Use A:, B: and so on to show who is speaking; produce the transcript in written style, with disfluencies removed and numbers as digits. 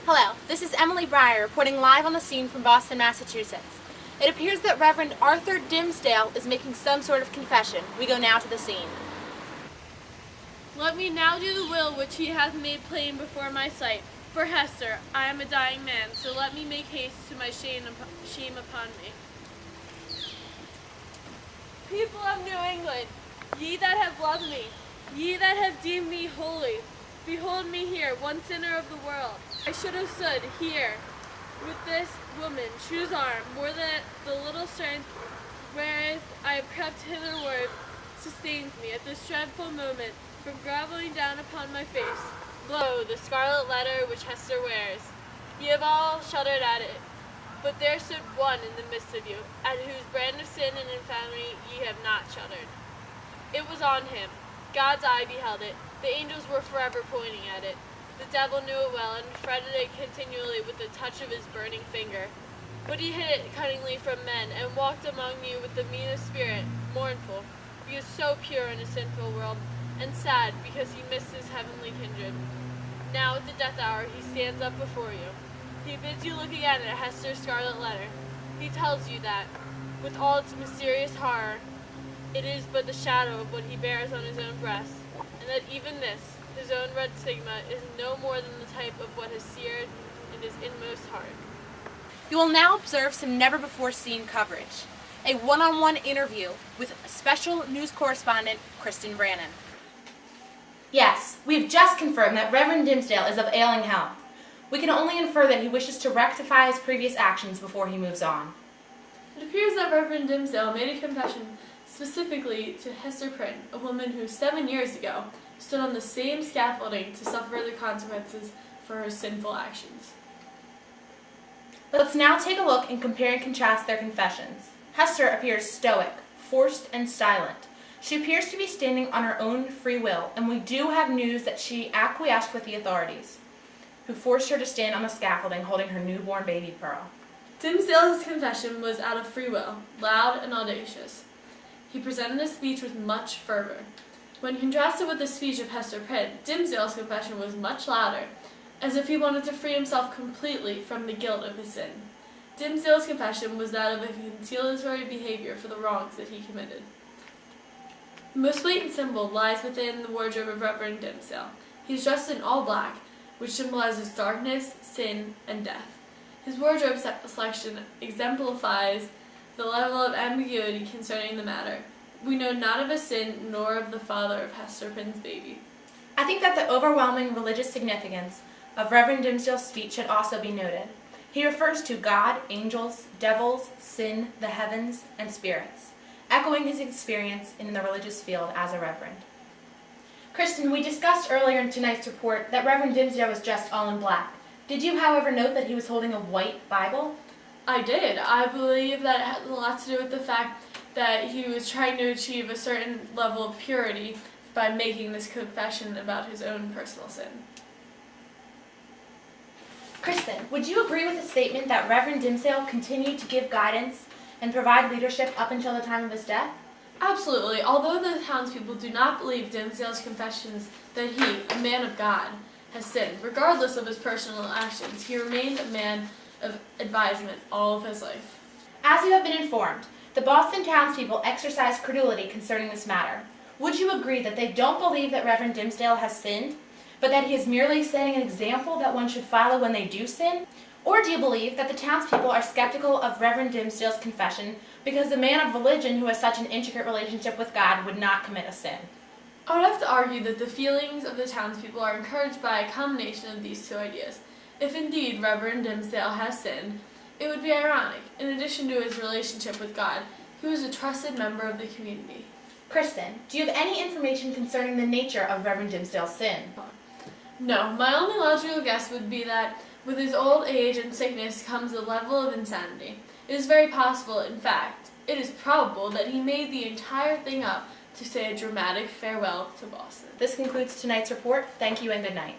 A: Hello, this is Emily Breyer reporting live on the scene from Boston, Massachusetts. It appears that Reverend Arthur Dimsdale is making some sort of confession. We go now to the scene.
B: Let me now do the will which he hath made plain before my sight. For Hester, I am a dying man, so let me make haste to my shame upon me. People of New England, ye that have loved me, ye that have deemed me holy, behold me here, one sinner of the world. I should have stood here with this woman, whose arm, more than the little strength wherewith I have crept hitherward, sustains me at this dreadful moment from groveling down upon my face. Lo, the scarlet letter which Hester wears. Ye have all shuddered at it, but there stood one in the midst of you, at whose brand of sin and infamy ye have not shuddered. It was on him. God's eye beheld it. The angels were forever pointing at it. The devil knew it well, and fretted it continually with the touch of his burning finger. But he hid it cunningly from men, and walked among you with the meanest spirit, mournful, because so pure in a sinful world, and sad, because he missed his heavenly kindred. Now at the death hour he stands up before you. He bids you look again at Hester's scarlet letter. He tells you that, with all its mysterious horror, it is but the shadow of what he bears on his own breast, and that even this, his own red stigma, is no more than the type of what has seared in his inmost heart.
A: You will now observe some never-before-seen coverage. A one-on-one interview with special news correspondent Kristen Brannon. Yes, we've just confirmed that Reverend Dimsdale is of ailing health. We can only infer that he wishes to rectify his previous actions before he moves on.
B: It appears that Reverend Dimsdale made a confession specifically to Hester Prynne, a woman who 7 years ago stood on the same scaffolding to suffer the consequences for her sinful actions.
A: Let's now take a look and compare and contrast their confessions. Hester appears stoic, forced, and silent. She appears to be standing on her own free will, and we do have news that she acquiesced with the authorities, who forced her to stand on the scaffolding holding her newborn baby Pearl.
B: Dimsdale's confession was out of free will, loud and audacious. He presented his speech with much fervor. When contrasted with the speech of Hester Prynne, Dimsdale's confession was much louder, as if he wanted to free himself completely from the guilt of his sin. Dimsdale's confession was that of a conciliatory behavior for the wrongs that he committed. The most blatant symbol lies within the wardrobe of Reverend Dimsdale. He is dressed in all black, which symbolizes darkness, sin, and death. His wardrobe selection exemplifies the level of ambiguity concerning the matter. We know not of a sin nor of the father of Hester Prynne's baby.
A: I think that the overwhelming religious significance of Reverend Dimsdale's speech should also be noted. He refers to God, angels, devils, sin, the heavens, and spirits, echoing his experience in the religious field as a reverend. Kristen, we discussed earlier in tonight's report that Reverend Dimsdale was dressed all in black. Did you, however, note that he was holding a white Bible?
B: I did. I believe that it had a lot to do with the fact that he was trying to achieve a certain level of purity by making this confession about his own personal sin.
A: Kristen, would you agree with the statement that Reverend Dimsdale continued to give guidance and provide leadership up until the time of his death?
B: Absolutely. Although the townspeople do not believe Dimsdale's confessions that he, a man of God, has sinned, regardless of his personal actions, he remained a man of advisement all of his life.
A: As you have been informed, the Boston townspeople exercise credulity concerning this matter. Would you agree that they don't believe that Reverend Dimsdale has sinned, but that he is merely setting an example that one should follow when they do sin? Or do you believe that the townspeople are skeptical of Reverend Dimsdale's confession because the man of religion who has such an intricate relationship with God would not commit a sin?
B: I would have to argue that the feelings of the townspeople are encouraged by a combination of these two ideas. If indeed Reverend Dimsdale has sinned, it would be ironic. In addition to his relationship with God, he was a trusted member of the community.
A: Kristen, do you have any information concerning the nature of Reverend Dimsdale's sin?
B: No, my only logical guess would be that with his old age and sickness comes a level of insanity. It is very possible, in fact, it is probable that he made the entire thing up to say a dramatic farewell to Boston.
A: This concludes tonight's report. Thank you and good night.